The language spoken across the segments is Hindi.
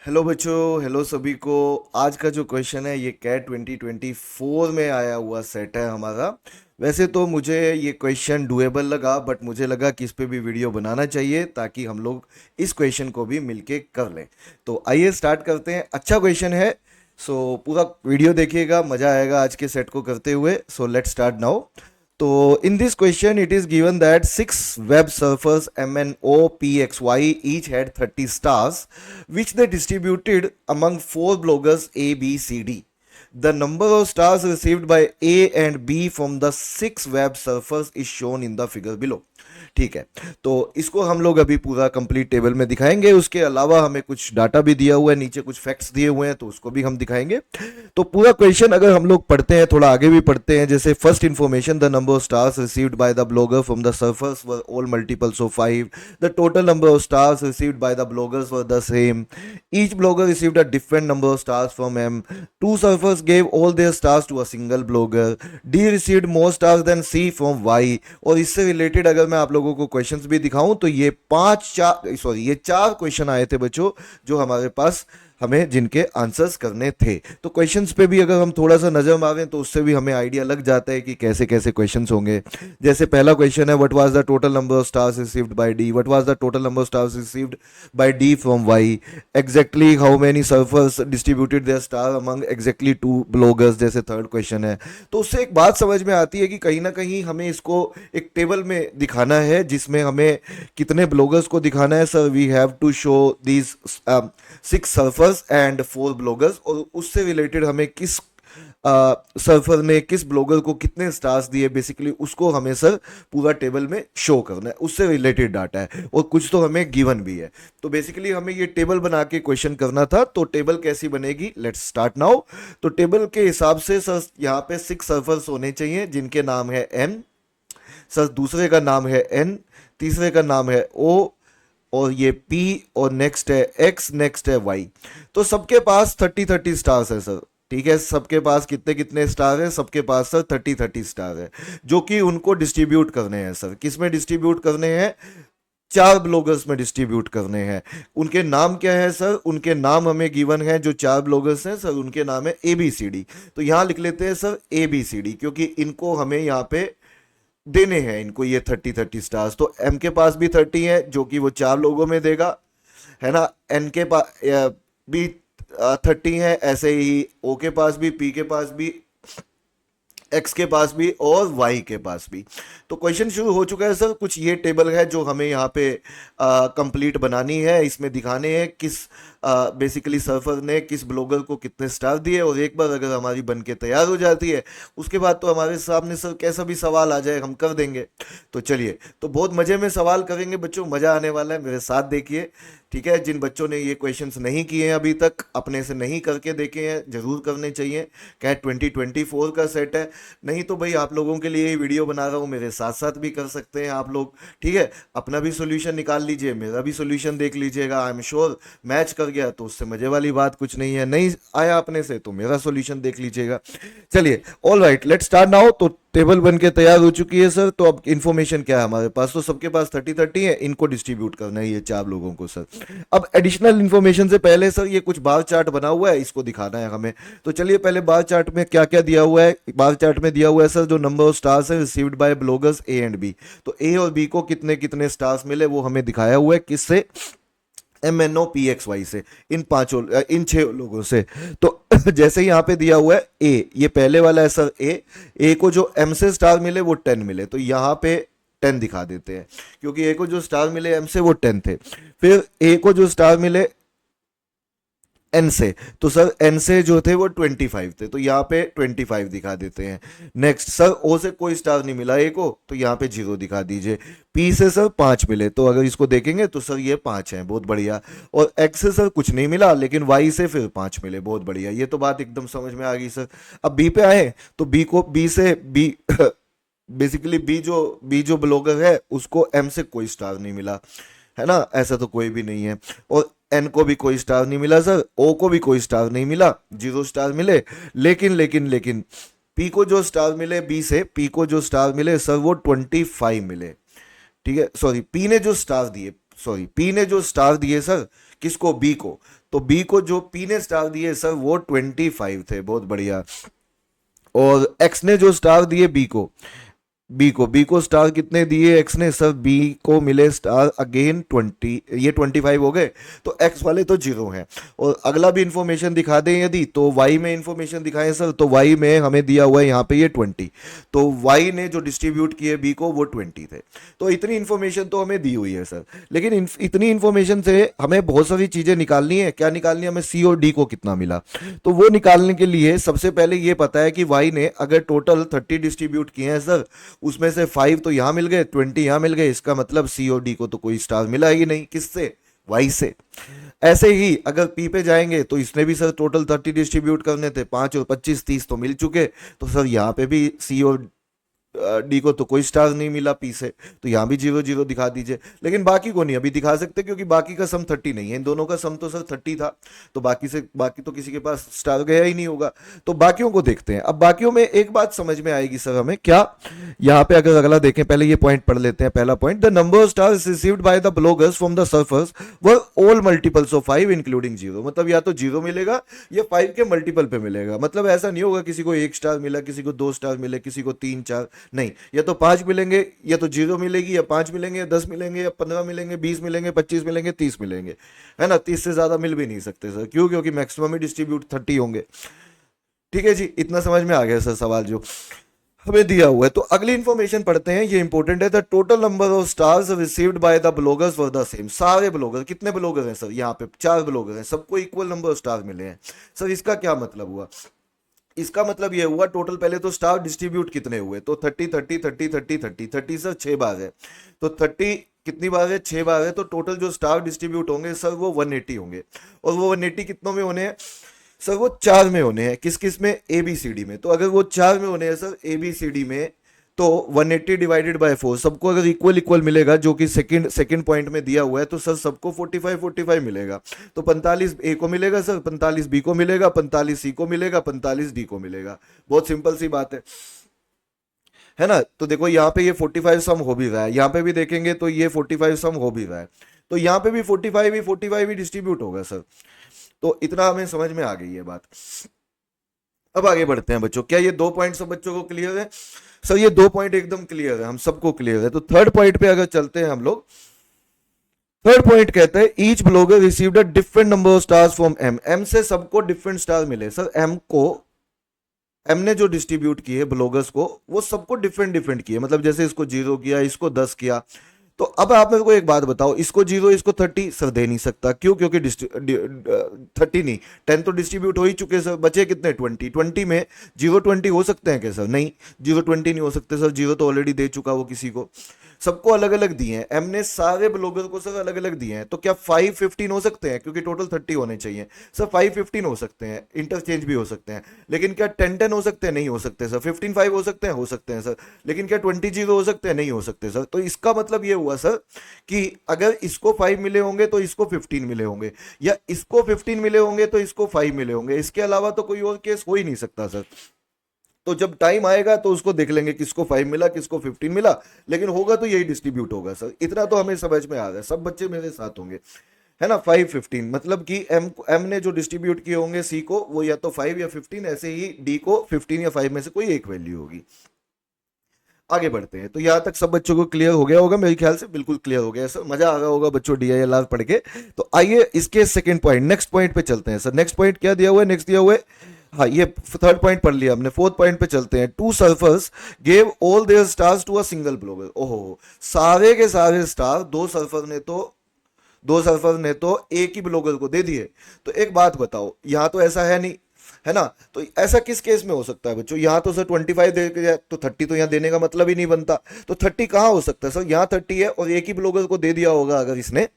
हेलो बच्चों, हेलो सभी को। आज का जो क्वेश्चन है ये कैट 2024 में आया हुआ सेट है हमारा। वैसे तो मुझे ये क्वेश्चन डुएबल लगा, बट मुझे लगा कि इस पे भी वीडियो बनाना चाहिए ताकि हम लोग इस क्वेश्चन को भी मिलके कर लें। तो आइए स्टार्ट करते हैं। अच्छा क्वेश्चन है, सो पूरा वीडियो देखिएगा, मजा आएगा आज के सेट को करते हुए। So let's start now. So in this question, it is given that six web surfers MNOPXY each had 30 stars, which they distributed among four bloggers A, B, C, D. The number of stars received by A and B from the six web surfers is shown in the figure below. ठीक है, तो इसको हम लोग अभी पूरा कंप्लीट टेबल में दिखाएंगे। उसके अलावा हमें कुछ डाटा भी दिया हुआ है, नीचे कुछ फैक्ट्स दिए हुए हैं तो उसको भी हम दिखाएंगे। तो पूरा क्वेश्चन अगर हम लोग पढ़ते हैं, थोड़ा आगे भी पढ़ते हैं, जैसे first information, the number of stars received by the blogger from the surfers were all multiples of 5। The total number of stars received by the bloggers were the same. Each blogger received a different number of stars from M. Two surfers gave all their stars to a single blogger. D received more stars than C from Y. और इससे रिलेटेड अगर मैं आप लोगों को क्वेश्चंस भी दिखाऊं तो ये ये चार क्वेश्चन आए थे बच्चों, जो हमारे पास हमें जिनके आंसर्स करने थे। तो क्वेश्चंस पे भी अगर हम थोड़ा सा नजर मारें तो उससे भी हमें आइडिया लग जाता है कि कैसे कैसे क्वेश्चंस होंगे। जैसे पहला क्वेश्चन है, what was the total number of stars received by D. What was the total number of stars received by D from Y. Exactly how many surfers distributed their star among exactly two bloggers, जैसे थर्ड क्वेश्चन है। तो उससे एक बात समझ में आती है कि कहीं ना कहीं हमें इसको एक टेबल में दिखाना है, जिसमें हमें कितने ब्लॉगर्स को दिखाना है। Sir we have to show these six surfers and four bloggers, और उससे रिलेटेड हमें किस सर्फर ने किस ब्लॉगर को कितने स्टार्स दिए, बेसिकली उसको हमें सर पूरा टेबल में शो करना है। उससे रिलेटेड डाटा है और कुछ तो हमें गिवन भी है। तो बेसिकली हमें ये टेबल बना के क्वेश्चन करना था। तो टेबल कैसी बनेगी, लेट्स स्टार्ट नाउ। तो टेबल के हिसाब से सर यहाँ पे सिक्स सर्फर्स होने चाहिए जिनके नाम है एन, सर दूसरे का नाम है एन, तीसरे का नाम है ओ, और ये P, और नेक्स्ट है X, नेक्स्ट है Y। तो सबके पास 30-30 स्टार्स है सर। ठीक है, सबके पास कितने कितने स्टार है, सबके पास सर 30-30 स्टार है, जो कि उनको डिस्ट्रीब्यूट करने हैं सर। किस में डिस्ट्रीब्यूट करने हैं, चार ब्लॉगर्स में डिस्ट्रीब्यूट करने हैं। उनके नाम क्या है सर, उनके नाम हमें गिवन है, जो चार ब्लॉगर्स हैं सर उनके नाम है ABCD। तो यहाँ लिख लेते हैं सर ABCD, क्योंकि इनको हमें यहाँ पे देने हैं, इनको ये 30-30 स्टार्स। तो एम के पास भी 30 है, जो कि वो चार लोगों में देगा, है ना। एन के पास भी 30 है, ऐसे ही ओ के पास भी, पी के पास भी, एक्स के पास भी, और वाई के पास भी। तो क्वेश्चन शुरू हो चुका है सर। कुछ ये टेबल है जो हमें यहाँ पे कंप्लीट बनानी है। इसमें दिखाने हैं किस बेसिकली सर्फर ने किस ब्लॉगर को कितने स्टार दिए। और एक बार अगर हमारी बन के तैयार हो जाती है, उसके बाद तो हमारे सामने सर कैसा भी सवाल आ जाए हम कर देंगे। तो चलिए, तो बहुत मज़े में सवाल करेंगे बच्चों, मज़ा आने वाला है, मेरे साथ देखिए। ठीक है, जिन बच्चों ने ये क्वेश्चंस नहीं किए हैं अभी तक, अपने से नहीं करके देखे हैं, जरूर करने चाहिए। कैट 2024 का सेट है। नहीं तो भाई आप लोगों के लिए ये वीडियो बना रहा हूँ, मेरे साथ साथ भी कर सकते हैं आप लोग। ठीक है, अपना भी सोल्यूशन निकाल लीजिए, मेरा भी सोल्यूशन देख लीजिएगा। आई एम श्योर मैच कर गया तो उससे मजे वाली बात कुछ नहीं है, नहीं आया अपने से तो मेरा सोल्यूशन देख लीजिएगा। चलिए, all right, let's start now. तो टेबल बन के तैयार हो चुकी है सर। तो अब इन्फॉर्मेशन क्या है हमारे पास, तो सबके पास 30-30 है, इनको डिस्ट्रीब्यूट करना है ये चार लोगों को सर। अब एडिशनल इन्फॉर्मेशन से पहले सर ये कुछ बार चार्ट बना हुआ है, इसको दिखाना है हमें। तो चलिए, पहले बार चार्ट में क्या क्या दिया हुआ है। बार चार्ट में दिया हुआ है सर जो नंबर ऑफ स्टार्स है received by bloggers A and B. तो ए और बी को कितने कितने स्टार्स मिले वो हमें दिखाया हुआ है, किससे, MNOPXY से, इन पांचों इन छह लोगों से। तो जैसे यहाँ पे दिया हुआ है ए, ये पहले वाला है सर ए को जो एम से स्टार मिले वो 10 मिले, तो यहाँ पे 10 दिखा देते हैं, क्योंकि ए को जो स्टार मिले एम से वो 10 थे। फिर ए को जो स्टार मिले एन से, तो सर एन से जो थे वो 25 थे, तो यहाँ पे 25 दिखा देते हैं। नेक्स्ट सर ओ से कोई स्टार नहीं मिला ए को, तो यहाँ पे 0 दिखा दीजिए। पी से सर 5 मिले, तो अगर इसको देखेंगे तो सर ये 5 हैं, बहुत बढ़िया। और एक्स से सर कुछ नहीं मिला, लेकिन वाई से फिर 5 मिले, बहुत बढ़िया। ये तो बात एकदम समझ में आ गई सर। अब बी पे आए, तो बी से बी बेसिकली बी जो ब्लॉगर है उसको एम से कोई स्टार नहीं मिला, है ना, ऐसा तो कोई भी नहीं है। और एन को भी कोई स्टार नहीं मिला सर, ओ को भी कोई स्टार नहीं मिला, 0 स्टार मिले। लेकिन पी को जो स्टार मिले, बी से पी को जो स्टार मिले सर वो 25 मिले। ठीक है, सॉरी, पी ने जो स्टार दिए, सॉरी पी ने जो स्टार दिए सर किसको, बी को, तो बी को जो पी ने स्टार दिए सर वो 25 थे, बहुत बढ़िया। और एक्स ने जो स्टार दिए बी को स्टार कितने दिए एक्स ने सर, बी को मिले स्टार अगेन 20, ये 25 हो गए, तो एक्स वाले तो जीरो हैं। और अगला भी इंफॉर्मेशन दिखा दें यदि, तो वाई में इंफॉर्मेशन दिखाएं सर, तो वाई में हमें दिया हुआ है यहाँ पे ये 20, तो वाई ने जो डिस्ट्रीब्यूट किए बी को वो 20 थे। तो इतनी इंफॉर्मेशन तो हमें दी हुई है सर, लेकिन इतनी इंफॉर्मेशन से हमें बहुत सारी चीज़ें निकालनी है। क्या निकालनी है हमें, सी और डी को कितना मिला, तो वो निकालने के लिए सबसे पहले ये पता है कि वाई ने अगर टोटल 30 डिस्ट्रीब्यूट किए हैं सर, उसमें से 5 तो यहां मिल गए, 20 यहां मिल गए, इसका मतलब सी और डी को तो कोई स्टार मिला ही नहीं, किससे, वाई से। ऐसे ही अगर पी पे जाएंगे तो इसने भी सर टोटल 30 डिस्ट्रीब्यूट करने थे, 5 और 25 30 तो मिल चुके, तो सर यहाँ पे भी सी और डी को तो कोई स्टार नहीं मिला पी से, तो यहां भी 0 0 दिखा दीजिए। लेकिन बाकी को नहीं अभी दिखा सकते, क्योंकि बाकी का सम 30 नहीं है, इन दोनों का सम तो सर 30 था, तो बाकी तो किसी के पास स्टार गया ही नहीं होगा। तो बाकियों को देखते हैं। अब बाकियों में एक बात समझ में आएगी सर हमें, क्या, यहाँ पे अगर अगला देखें, पहले ये पॉइंट पढ़ लेते हैं। पहला point, the number of stars received by the bloggers from the surfers were all multiples of 5 including 0, मतलब या तो 0 मिलेगा या 5 के मल्टीपल पे मिलेगा। मतलब ऐसा नहीं होगा किसी को 1 स्टार मिला, किसी को 2 स्टार मिले, किसी को 3 4, नहीं, या तो 5 मिलेंगे, या तो 0 मिलेगी, या 5 मिलेंगे, या 10 मिलेंगे, या 15 मिलेंगे, 20 मिलेंगे, 25 मिलेंगे, 30 मिलेंगे, है ना। 30 से ज्यादा मिल भी नहीं सकते सर, क्यों, क्योंकि मैक्सिमम ही डिस्ट्रीब्यूट 30 होंगे। ठीक है जी, इतना समझ में आ गया सर सवाल जो हमें दिया हुआ है। तो अगली इंफॉर्मेशन पढ़ते हैं, ये इंपॉर्टेंट है। The total number of stars received by the bloggers were the same, सारे ब्लॉगर, कितने ब्लॉगर हैं सर, यहाँ पे 4 ब्लॉगर हैं, सबको इक्वल नंबर ऑफ स्टार मिले हैं। सर इसका क्या मतलब हुआ, इसका मतलब ये हुआ टोटल पहले तो स्टार डिस्ट्रीब्यूट कितने हुए, तो 30 30 30 30 30 30 सर 6 बार है, तो 30 कितनी बार है, 6 बार है, तो टोटल जो स्टार डिस्ट्रीब्यूट होंगे सर वो 180 होंगे। और वो 180 कितनों में होने हैं सर, वो 4 में होने हैं, किस किस में, ए बी सी डी में। तो अगर वो 4 में होने हैं sir A B C D में, तो 180 डिवाइडेड बाय 4, सबको अगर इक्वल इक्वल मिलेगा, जो कि सेकंड पॉइंट में दिया हुआ है, तो सर सबको 45 45 मिलेगा। तो 45 ए को मिलेगा सर, 45 बी को मिलेगा, 45 सी को मिलेगा, 45 डी को मिलेगा। बहुत सिंपल सी बात है ना। तो देखो यहाँ पे ये 45 सम हो भी रहा है, यहाँ पे भी देखेंगे तो ये 45 सम हो भी रहा है, तो यहाँ पे भी 45 ही डिस्ट्रीब्यूट होगा सर। तो इतना हमें समझ में आ गई है बात। अब आगे बढ़ते हैं बच्चों, क्या ये 2 पॉइंट सब बच्चों को क्लियर है सर, ये 2 पॉइंट एकदम क्लियर है, हम सबको क्लियर है। तो थर्ड पॉइंट पे अगर चलते हैं हम लोग, थर्ड पॉइंट कहता है each blogger received a different number of stars from M, M से सबको डिफरेंट स्टार मिले सर। एम ने जो डिस्ट्रीब्यूट किए ब्लॉगर्स को, वो सबको डिफरेंट डिफरेंट किए, मतलब जैसे इसको 0 किया, इसको 10 किया। तो अब आप मेरे को एक बात बताओ, इसको 0 इसको 30 सर दे नहीं सकता, क्यों, क्योंकि 30 नहीं 10 तो डिस्ट्रीब्यूट हो ही चुके सर, बचे कितने 20 में 0 20 हो सकते हैं क्या सर, नहीं 0 20 नहीं हो सकते सर, 0 तो ऑलरेडी दे चुका वो किसी को। सबको अलग अलग दिए हैं, एम ने सारे ब्लॉगर को सर अलग अलग दिए हैं। तो क्या 5 15 हो सकते हैं, क्योंकि टोटल 30 होने चाहिए सर, 5 15 हो सकते हैं, इंटरचेंज भी हो सकते हैं। लेकिन क्या 10 10 हो सकते हैं, नहीं हो सकते सर। 15 5 हो सकते हैं सर। लेकिन क्या 20 0 हो सकते हैं, नहीं हो सकते सर। तो इसका मतलब ये हुआ सर कि अगर इसको 5 मिले होंगे तो इसको 15 मिले होंगे, या इसको 15 मिले होंगे तो इसको 5 मिले होंगे, इसके अलावा तो कोई और केस हो ही नहीं सकता सर। तो जब टाइम आएगा तो उसको देख लेंगे किसको 5 मिला, किसको 15 मिला, लेकिन होगा तो यही डिस्ट्रीब्यूट होगा सर। इतना तो हमें समझ में आ रहा है, सब बच्चे मेरे साथ होंगे, है ना। 5 15 मतलब कि एम ने जो डिस्ट्रीब्यूट किए होंगे सी को, वो या तो 5 या 15, ऐसे ही डी को 15 या 5 में से कोई एक वैल्यू होगी। आगे बढ़ते हैं। तो यहां तक सब बच्चों को क्लियर हो गया होगा, मेरे ख्याल से बिल्कुल क्लियर हो गया सर, मजा आ रहा होगा बच्चों DILR पढ़ के। तो आइए इसके सेकंड पॉइंट, नेक्स्ट पॉइंट पे चलते हैं सर। नेक्स्ट पॉइंट क्या दिया हुआ है, नेक्स्ट दिया हुआ है, हाँ ये थर्ड पॉइंट पढ़ लिया हमने, फोर्थ पॉइंट पे चलते हैं। 2 surfers gave all their stars to a single blogger. ओहो, सारे के सारे स्टार दो सर्फर ने तो एक ही ब्लॉगर को दे दिए। तो एक बात बताओ, यहां तो ऐसा है नहीं, है ना। तो ऐसा किस केस में हो सकता है बच्चों, यहां तो सर 25 दे के तो 30 तो यहां देने का मतलब ही नहीं बनता। तो 30 कहां हो सकता है सर, यहां 30 है और एक ही ब्लॉगर को दे दिया होगा। अगर इसने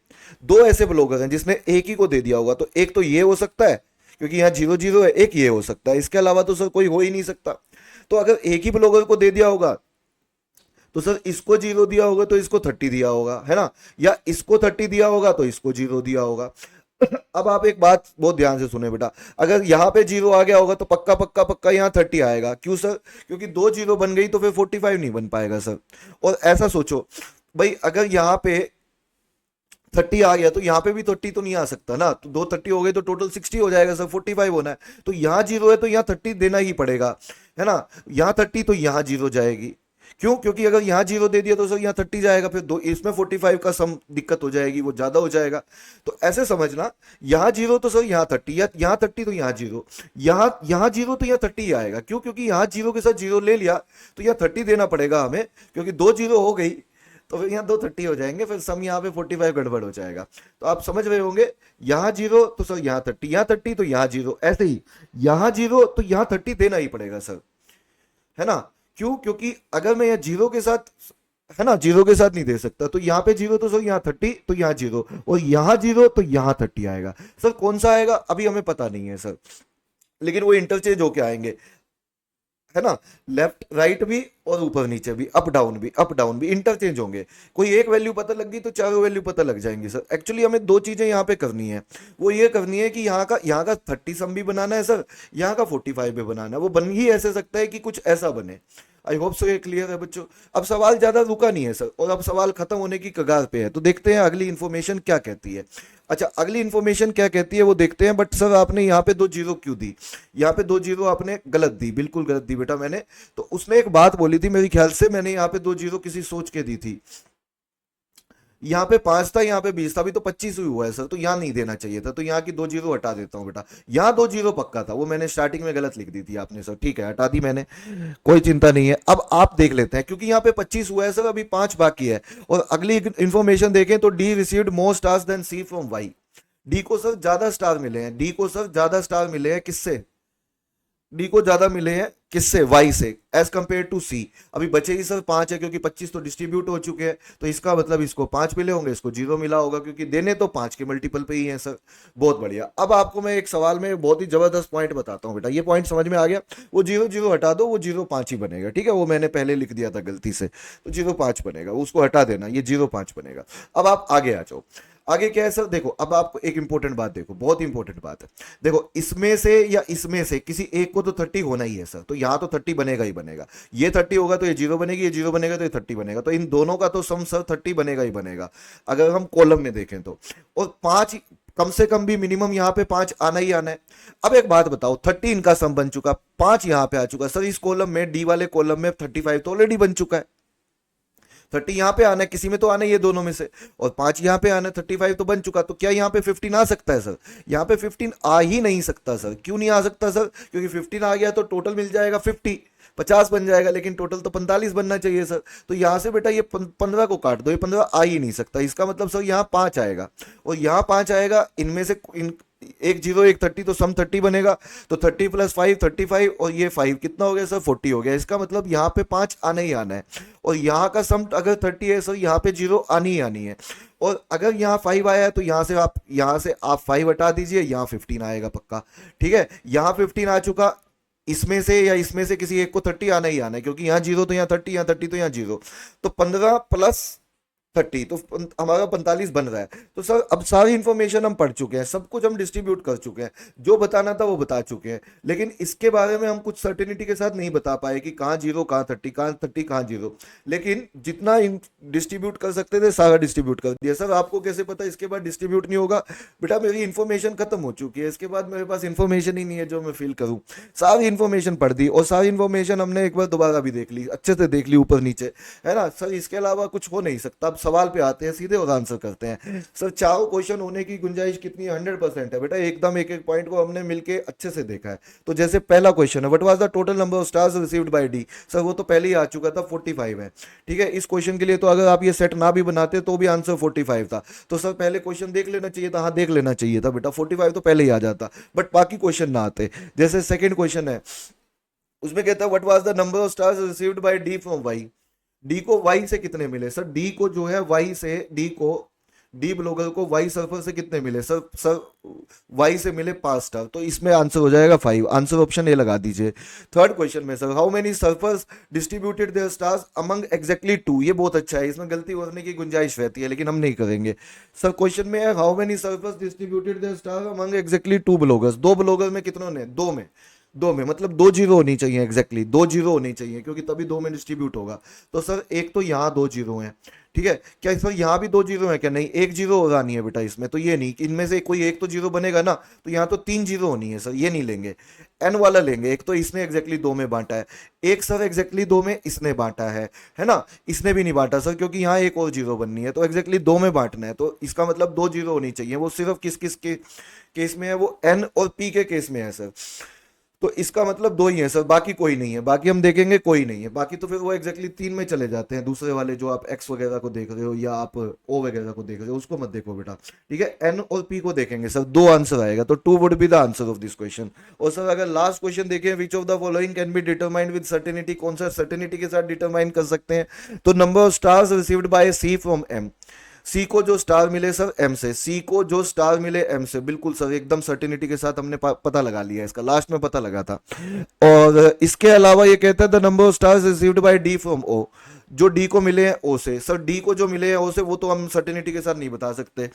2 ऐसे ब्लॉगर हैं जिसने एक ही को दे दिया होगा, तो एक तो ये हो सकता है, क्योंकि यहाँ 0 0 है, एक ये हो सकता है, इसके अलावा तो सर कोई हो ही नहीं सकता। तो अगर एक ही ब्लॉगर को दे दिया होगा, तो सर इसको 0 दिया होगा तो इसको 30 दिया होगा, है ना, या इसको 30 दिया होगा तो इसको 0 दिया होगा। अब आप एक बात बहुत ध्यान से सुने बेटा, अगर यहाँ पे 0 आ गया होगा तो पक्का पक्का पक्का यहाँ 30 आएगा। क्यों सर, क्योंकि 2 0 बन गई तो फिर 45 नहीं बन पाएगा सर। और ऐसा सोचो भाई, अगर यहाँ पे 30 आ गया तो यहाँ पे भी 30 तो नहीं आ सकता ना, तो दो 30 हो गए तो टोटल 60 हो जाएगा सर, 45 होना है। तो यहाँ जीरो है तो यहाँ 30 देना ही पड़ेगा, है ना। यहाँ 30 तो यहाँ जीरो जाएगी, क्यों, क्योंकि अगर यहाँ जीरो दे दिया तो सर यहाँ 30 जाएगा, फिर दो इसमें 45 का सम दिक्कत हो जाएगी, वो ज्यादा हो जाएगा। तो ऐसे समझना, यहाँ जीरो तो सर यहाँ 30, या यहाँ 30 तो यहाँ जीरो, यहाँ जीरो तो यहाँ 30 आएगा, क्यों, क्योंकि यहाँ जीरो के साथ जीरो ले लिया तो यहाँ 30 देना पड़ेगा हमें, क्योंकि दो जीरो हो गई तो फिर यहाँ दो 30 हो जाएंगे, फिर सम यहाँ पे 45 गड़बड़ हो जाएगा। तो आप समझ रहे होंगे, यहाँ जीरो तो सर यहाँ 30, यहाँ 30 तो यहाँ जीरो, ऐसे ही यहाँ जीरो तो यहाँ 30 देना ही पड़ेगा सर, है ना। क्यों, क्योंकि अगर मैं यहाँ जीरो के साथ, है ना, जीरो के साथ नहीं दे सकता, तो यहाँ पे जीरो तो सर यहाँ 30 तो यहाँ जीरो, और यहाँ जीरो तो यहाँ 30 आएगा। सर कौन सा आएगा अभी हमें पता नहीं है सर, लेकिन वो इंटरचेंज होके आएंगे, है ना। लेफ्ट राइट भी और ऊपर नीचे भी, अप डाउन भी, अप डाउन भी इंटरचेंज होंगे। कोई एक वैल्यू पता लग गई तो चारों वैल्यू पता लग जाएंगी सर। एक्चुअली हमें दो चीजें यहाँ पे करनी है, वो ये करनी है कि यहाँ का 30 सम भी बनाना है सर, यहाँ का 45 भी बनाना है। वो बन ही ऐसे सकता है कि कुछ ऐसा बने। आई होप सो ये क्लियर है बच्चों। अब सवाल ज्यादा रुका नहीं है सर, और अब सवाल खत्म होने की कगार पे है, तो देखते हैं अगली इन्फॉर्मेशन क्या कहती है। अच्छा, अगली इन्फॉर्मेशन क्या कहती है वो देखते हैं। बट सर आपने यहाँ पे दो जीरो क्यों दी, यहाँ पे दो जीरो आपने गलत दी, बिल्कुल गलत दी बेटा मैंने। तो उसने एक बात बोली थी, मेरे ख्याल से मैंने यहाँ पे दो जीरो किसी सोच के दी थी। यहाँ पे 5 था, यहाँ पे 20 था, अभी तो 25 ही हुआ है सर, तो यहाँ नहीं देना चाहिए था, तो यहाँ की दो जीरो हटा देता हूँ बेटा। यहाँ दो जीरो पक्का था, वो मैंने स्टार्टिंग में गलत लिख दी थी आपने सर, ठीक है हटा दी मैंने, कोई चिंता नहीं है। अब आप देख लेते हैं, क्योंकि यहाँ पे 25 हुआ है सर, अभी 5 बाकी है। और अगली इंफॉर्मेशन देखें तो D received more stars than C from Y. D को सर ज्यादा स्टार मिले हैं, डी को सर ज्यादा स्टार मिले हैं, किससे, डी को ज्यादा मिले हैं किससे, वाई से, एज कंपेयर टू सी। अभी बचे ही सर 5 है, क्योंकि 25 तो डिस्ट्रीब्यूट हो चुके हैं, तो इसका मतलब इसको 5 मिले होंगे, इसको जीरो मिला होगा, क्योंकि देने तो 5 के मल्टीपल पे ही है सर। बहुत बढ़िया। अब आपको मैं एक सवाल में बहुत ही जबरदस्त पॉइंट बताता हूँ बेटा, ये पॉइंट समझ में आ गया। वो जीरो जीरो हटा दो, वो जीरो 5 ही बनेगा, ठीक है, वो मैंने पहले लिख दिया था गलती से, तो जीरो 5 बनेगा, उसको हटा देना, ये जीरो 5 बनेगा। अब आप आगे आ जाओ। आगे क्या है सर, देखो अब आपको एक इंपॉर्टेंट बात देखो, बहुत इंपॉर्टेंट बात है। देखो इसमें से या इसमें से किसी एक को तो 30 होना ही है सर, तो यहां तो 30 बनेगा ही बनेगा। ये 30 होगा तो ये जीरो बनेगी, ये जीरो बनेगा तो ये 30 बनेगा, तो इन दोनों का तो सम सर 30 बनेगा ही बनेगा, अगर हम कॉलम में देखें तो। और 5 कम से कम भी मिनिमम यहाँ पे 5 आना ही आना है। अब एक बात बताओ, 30 इनका सम बन चुका, 5 यहाँ पे आ चुका सर, इस कॉलम में डी वाले कॉलम में 35 तो ऑलरेडी बन चुका है। 30 यहाँ पे आना है, किसी में तो आना ही है दोनों में से, और 5 यहाँ पे आना है, 35 तो बन चुका, तो क्या यहाँ पे 15 आ सकता है सर? यहाँ पे 15 आ ही नहीं सकता सर। क्यों नहीं आ सकता सर? क्योंकि 15 आ गया तो टोटल मिल जाएगा 50, 50 बन जाएगा, लेकिन टोटल तो 45 बनना चाहिए सर। तो यहाँ से बेटा ये 15 को काट दो, ये 15 आ ही नहीं सकता। इसका मतलब सर यहाँ 5 आएगा, और यहाँ 5 आएगा, इनमें से एक जीरो एक 30, तो सम 30 बनेगा, तो 30 प्लस 5 35, और ये 5 कितना हो गया सर, 40 हो गया। इसका मतलब यहाँ पे 5 आना ही आना है, और यहाँ का सम अगर 30 है सर, यहाँ पे जीरो आनी ही आनी है। और अगर यहाँ 5 आया है तो यहाँ से आप 5 हटा दीजिए, यहाँ 15 आएगा पक्का, ठीक है। यहाँ 15 आ चुका, इसमें से या इसमें से किसी एक को 30 आना ही आना है, क्योंकि यहाँ जीरो तो यहाँ 30, यहाँ 30 तो यहाँ जीरो, तो 15 प्लस 30 तो हमारा 45 बन रहा है। तो सर अब सारी इंफॉर्मेशन हम पढ़ चुके हैं, सब कुछ हम डिस्ट्रीब्यूट कर चुके हैं, जो बताना था वो बता चुके हैं, लेकिन इसके बारे में हम कुछ सर्टेनिटी के साथ नहीं बता पाए कि कहाँ जीरो कहाँ 30, कहाँ 30 कहाँ जीरो। लेकिन जितना डिस्ट्रीब्यूट कर सकते थे सारा डिस्ट्रीब्यूट कर दिया। सर आपको कैसे पता इसके बाद डिस्ट्रीब्यूट नहीं होगा? बेटा मेरी इन्फॉर्मेशन खत्म हो चुकी है, इसके बाद मेरे पास इन्फॉर्मेशन ही नहीं है जो मैं फील करूँ। सारी इन्फॉर्मेशन पढ़ दी, और सारी इन्फॉर्मेशन हमने एक बार दोबारा भी देख ली, अच्छे से देख ली ऊपर नीचे, है ना सर। इसके अलावा कुछ हो नहीं सकता। अब सवाल पे आते हैं सीधे और आंसर करते हैं। सर चारों क्वेश्चन होने की गुंजाइश कितनी है? 100% है बेटा, एकदम एक एक पॉइंट को हमने मिलके अच्छे से देखा है। तो जैसे पहला क्वेश्चन है, what was the total number of stars received by D? Sir वो तो पहले ही आ चुका था, 45 है, ठीक है। इस क्वेश्चन के लिए तो अगर आप ये सेट ना भी बनाते तो भी आंसर 45 था, तो सर पहले क्वेश्चन देख लेना चाहिए था। हाँ देख लेना चाहिए था बेटा, 45 तो पहले ही आ जाता, बट बाकी क्वेश्चन ना आते। जैसे सेकेंड क्वेश्चन है, उसमें कहता है what was the number of stars received by D from Y? D को वाई से कितने मिले? सर डी को जो है वाई से, डी ब्लॉगर को वाई सर्फर से कितने मिले? सर वाई से मिले 5 स्टार, तो इसमें आंसर हो जाएगा 5। आंसर ऑप्शन ए लगा दीजिए। थर्ड क्वेश्चन में sir how many surfers distributed their stars among exactly 2? ये बहुत अच्छा है, इसमें गलती होने की गुंजाइश रहती है, लेकिन हम नहीं करेंगे। सर क्वेश्चन में है how many surfers distributed their star among exactly 2 bloggers? 2 blogger में कितनों ने? 2 में मतलब 2 जीरो होनी चाहिए, एग्जैक्टली 2 जीरो होनी चाहिए, क्योंकि तभी 2 में डिस्ट्रीब्यूट होगा। तो सर एक तो यहाँ 2 जीरो हैं, ठीक है, क्या इस पर यहाँ भी 2 जीरो है क्या? नहीं, 1 जीरो और आनी है बेटा इसमें, तो ये नहीं कि इनमें से कोई एक तो जीरो बनेगा ना, तो यहाँ तो 3 जीरो होनी है सर, ये नहीं लेंगे, एन वाला लेंगे। एक तो इसने एग्जैक्टली 2 में बांटा है, एक सर एग्जैक्टली 2 में इसने बांटा है ना, इसने भी नहीं बांटा सर, क्योंकि यहाँ एक और जीरो बननी है, तो एग्जैक्टली 2 में बांटना है, तो इसका मतलब 2 जीरो होनी चाहिए। वो सिर्फ किस किस के केस में है? वो एन और पी के केस में है सर। तो इसका मतलब 2 ही है सर, बाकी कोई नहीं है, बाकी हम देखेंगे कोई नहीं है, बाकी तो फिर वो एग्जैक्टली 3 में चले जाते हैं, दूसरे वाले जो आप एक्स वगैरह को देख रहे हो या आप ओ वगैरह को देख रहे हो उसको मत देखो बेटा, ठीक है। एन और पी को देखेंगे सर, 2 आंसर आएगा, तो 2 would be the answer of this question. और सर अगर लास्ट क्वेश्चन देखें, which of the following can be determined with certainty, कौन सा सर्टेनिटी के साथ डिटरमाइन कर सकते हैं? तो number of stars received by C from M, C को जो स्टार मिले सर एम से, सी को जो स्टार मिले एम से, बिल्कुल सर एकदम सर्टेनिटी के साथ हमने पता लगा लिया, इसका लास्ट में पता लगा था। और इसके अलावा ये कहता है the number of stars received by D from O, जो डी को मिले हैं ओ से। सर डी को जो मिले हैं ओ से वो तो हम सर्टेनिटी के साथ नहीं बता सकते,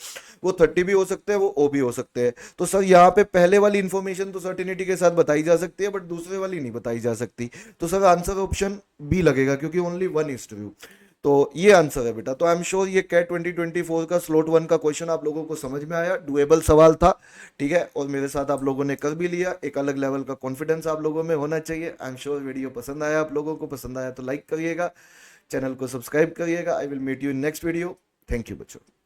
वो 30 भी हो सकते हैं, वो ओ भी हो सकते हैं। तो सर यहाँ पे पहले वाली इंफॉर्मेशन तो सर्टेनिटी के साथ बताई जा सकती है, बट दूसरे वाली नहीं बताई जा सकती, तो सर आंसर ऑप्शन बी लगेगा, क्योंकि ओनली 1 इज ट्रू। तो ये आंसर है बेटा। तो आई एम श्योर ये कैट 2024 का स्लॉट 1 का क्वेश्चन आप लोगों को समझ में आया, डुएबल सवाल था, ठीक है, और मेरे साथ आप लोगों ने कर भी लिया। एक अलग लेवल का कॉन्फिडेंस आप लोगों में होना चाहिए। आई एम श्योर वीडियो पसंद आया, आप लोगों को पसंद आया तो लाइक करिएगा, चैनल को सब्सक्राइब करिएगा। I will meet you in next video. Thank you बच्चों।